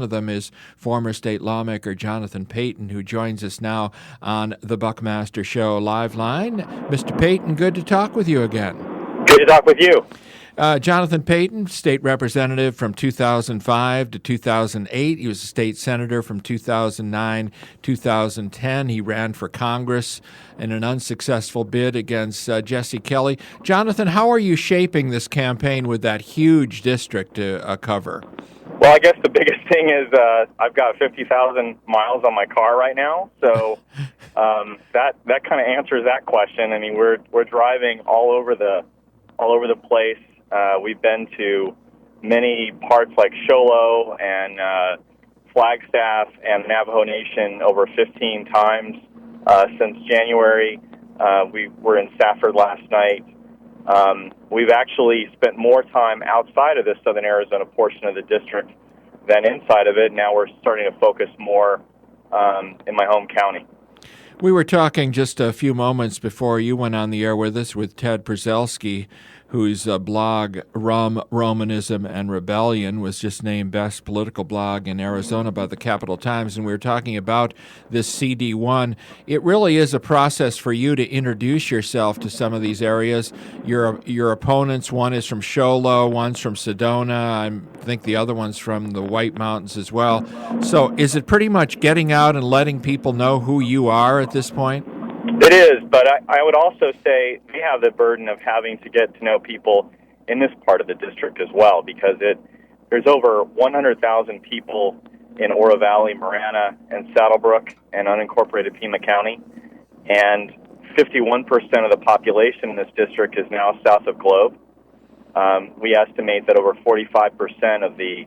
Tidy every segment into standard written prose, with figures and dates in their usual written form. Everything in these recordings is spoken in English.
One of them is former state lawmaker Jonathan Paton, who joins us now on the Buckmaster Show live line. Mr. Paton, good to talk with you again. Good to talk with you. Jonathan Paton, state representative from 2005 to 2008. He was a state senator from 2009 2010. He ran for Congress in an unsuccessful bid against Jesse Kelly. Jonathan, how are you shaping this campaign with that huge district to cover? Well, I guess the biggest thing is I've got 50,000 miles on my car right now, so that kind of answers that question. I mean, we're driving all over the place. We've been to many parts like Show Low and Flagstaff and Navajo Nation over 15 times since January. We were in Safford last night. We've actually spent more time outside of the southern Arizona portion of the district than inside of it. Now we're starting to focus more in my home county. We were talking just a few moments before you went on the air with us with Ted Przelski, whose blog, Rum, Romanism, and Rebellion, was just named Best Political Blog in Arizona by the Capital Times, and we were talking about this CD1. It really is a process for you to introduce yourself to some of these areas. Your opponents, one is from Show Low, one's from Sedona, I think the other one's from the White Mountains as well. So is it pretty much getting out and letting people know who you are at this point? It is, but I would also say we have the burden of having to get to know people in this part of the district as well, because there's over 100,000 people in Oro Valley, Marana, and Saddlebrook, and unincorporated Pima County, and 51% of the population in this district is now south of Globe. We estimate that over 45% of the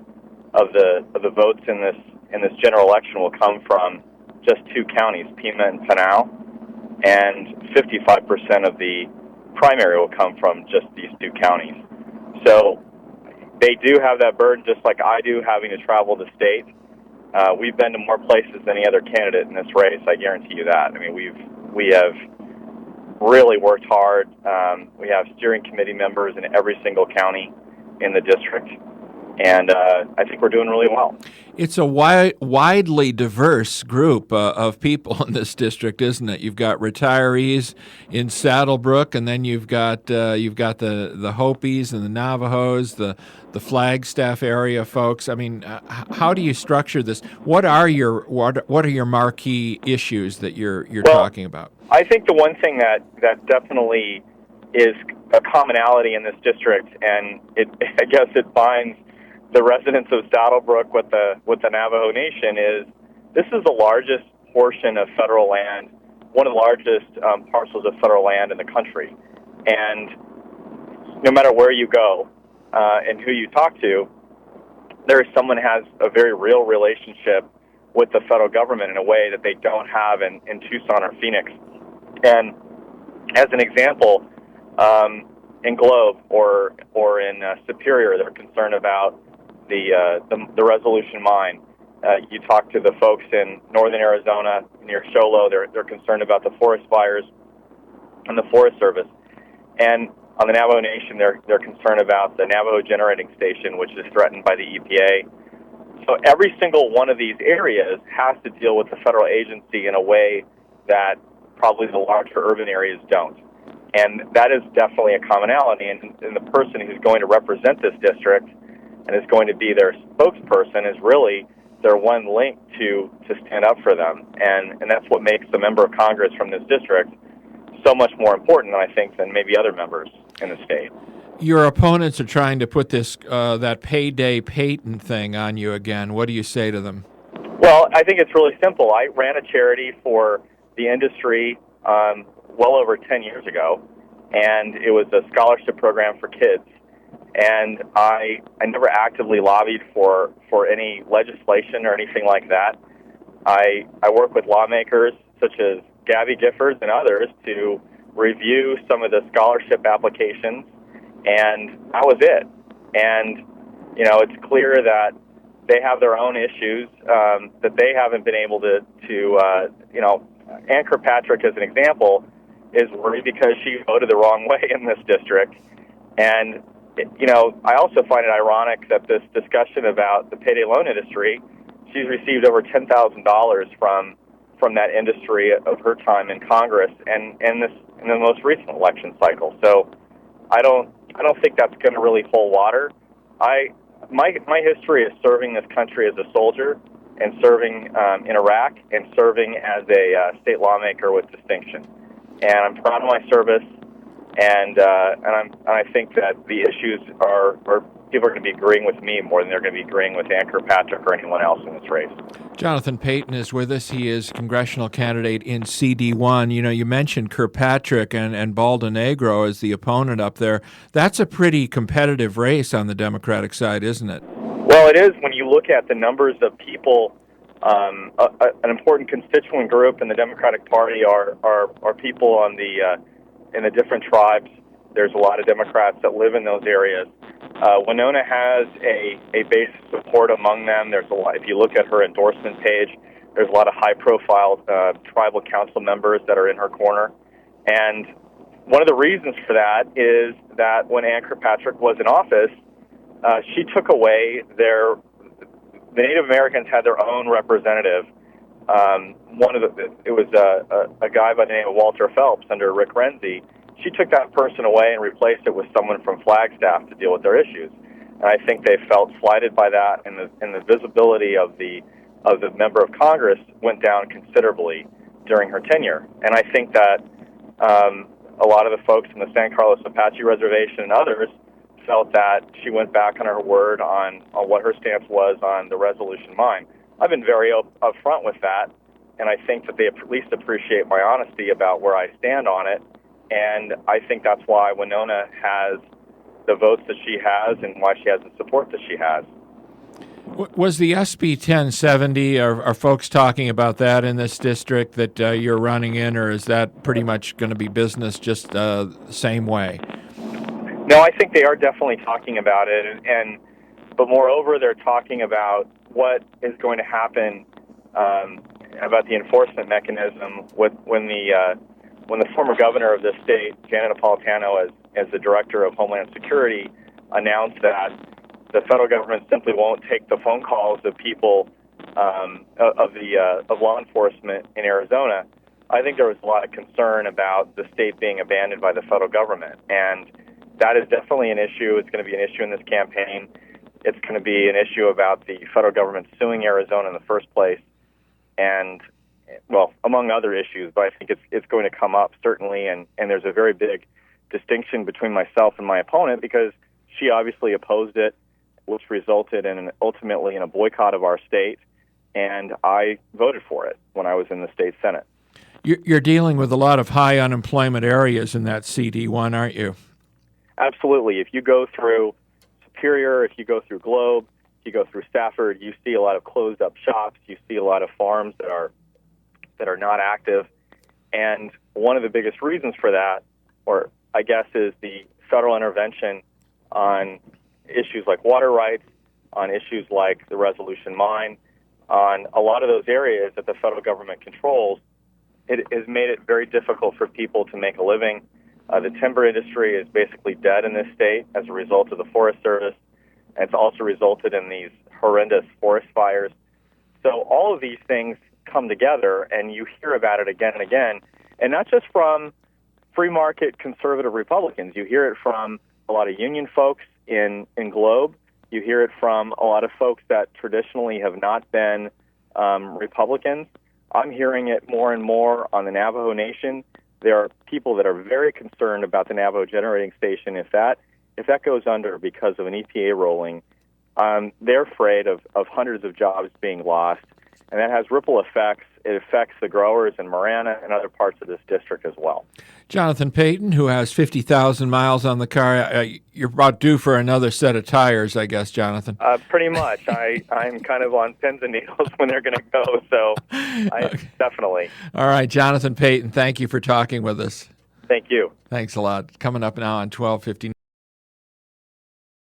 votes in this general election will come from just two counties, Pima and Pinal. And 55% of the primary will come from just these two counties. So they do have that burden, just like I do, having to travel the state. We've been to more places than any other candidate in this race, I guarantee you that. I mean, we have really worked hard. We have steering committee members in every single county in the district, and I think we're doing really well. It's a widely diverse group of people in this district, isn't it? You've got retirees in Saddlebrook, and then you've got the Hopis and the Navajos, the Flagstaff area folks. I mean, how do you structure this? What are your marquee issues that you're talking about? I think the one thing that definitely is a commonality in this district, and I guess it binds the residents of Saddlebrook with the Navajo Nation, is this is the largest portion of federal land, one of the largest parcels of federal land in the country. And no matter where you go and who you talk to, there is someone who has a very real relationship with the federal government in a way that they don't have in Tucson or Phoenix. And as an example, in Globe or in Superior, they're concerned about the Resolution mine. You talk to the folks in northern Arizona near Show Low, they're concerned about the forest fires and the Forest Service. And on the Navajo Nation, they're concerned about the Navajo Generating Station, which is threatened by the EPA. So every single one of these areas has to deal with the federal agency in a way that probably the larger urban areas don't. And that is definitely a commonality. And the person who's going to represent this district and is going to be their spokesperson is really their one link to stand up for them. And that's what makes the member of Congress from this district so much more important, I think, than maybe other members in the state. Your opponents are trying to put this that payday Paton thing on you again. What do you say to them? Well, I think it's really simple. I ran a charity for the industry well over 10 years ago, and it was a scholarship program for kids. And I never actively lobbied for any legislation or anything like that. I work with lawmakers such as Gabby Giffords and others to review some of the scholarship applications, and that was it. And, you know, it's clear that they have their own issues that they haven't been able to Ann Kirkpatrick, as an example, is worried because she voted the wrong way in this district. And, I also find it ironic that this discussion about the payday loan industry she's received over $10,000 from that industry of her time in Congress and in the most recent election cycle. So I don't think that's going to really hold water. My history is serving this country as a soldier and serving in Iraq and serving as a state lawmaker with distinction. And I'm proud of my service, and I think that the issues are people are going to be agreeing with me more than they're going to be agreeing with Ann Kirkpatrick or anyone else in this race. Jonathan Paton is with us. He is congressional candidate in CD1. You know, you mentioned Kirkpatrick and Baldonegro as the opponent up there. That's a pretty competitive race on the Democratic side, isn't it? Well, it is when you look at the numbers of people. An important constituent group in the Democratic Party are people on in the different tribes. There's a lot of Democrats that live in those areas. Winona has a base of support among them. There's a lot. If you look at her endorsement page, there's a lot of high-profile tribal council members that are in her corner. And one of the reasons for that is that when Ann Kirkpatrick was in office, she took away the Native Americans had their own representative. It was a guy by the name of Walter Phelps under Rick Renzi. She took that person away and replaced it with someone from Flagstaff to deal with their issues. And I think they felt slighted by that, and the visibility of the member of Congress went down considerably during her tenure. And I think that a lot of the folks in the San Carlos Apache Reservation and others felt that she went back on her word on what her stance was on the Resolution Mine. I've been very upfront with that, and I think that they at least appreciate my honesty about where I stand on it. And I think that's why Winona has the votes that she has and why she has the support that she has. Was the SB 1070, are folks talking about that in this district that you're running in, or is that pretty much going to be business just the same way? No, I think they are definitely talking about it, but moreover, they're talking about what is going to happen about the enforcement mechanism when the former governor of this state, Janet Napolitano, as the director of Homeland Security, announced that the federal government simply won't take the phone calls of people of law enforcement in Arizona. I think there was a lot of concern about the state being abandoned by the federal government, and that is definitely an issue. It's going to be an issue in this campaign. It's going to be an issue about the federal government suing Arizona in the first place, and, well, among other issues, but I think it's going to come up, certainly, and there's a very big distinction between myself and my opponent because she obviously opposed it, which resulted ultimately in a boycott of our state, and I voted for it when I was in the state Senate. You're dealing with a lot of high unemployment areas in that CD1, aren't you? Absolutely. If you go through Superior, if you go through Globe, if you go through Stafford, you see a lot of closed-up shops. You see a lot of farms that are not active. And one of the biggest reasons for that, or I guess, is the federal intervention on issues like water rights, on issues like the Resolution Mine, on a lot of those areas that the federal government controls. It has made it very difficult for people to make a living. The timber industry is basically dead in this state as a result of the Forest Service, and it's also resulted in these horrendous forest fires. So all of these things come together, and you hear about it again and again, and not just from free market conservative Republicans. You hear it from a lot of union folks in Globe. You hear it from a lot of folks that traditionally have not been Republicans. I'm hearing it more and more on the Navajo Nation. There are people that are very concerned about the Navajo generating station. If that goes under because of an EPA ruling, they're afraid of hundreds of jobs being lost, and that has ripple effects. It affects the growers in Marana and other parts of this district as well. Jonathan Paton, who has 50,000 miles on the car, you're about due for another set of tires, I guess, Jonathan. Pretty much. I'm kind of on pins and needles when they're going to go, so definitely. All right, Jonathan Paton, thank you for talking with us. Thank you. Thanks a lot. Coming up now on 12:59.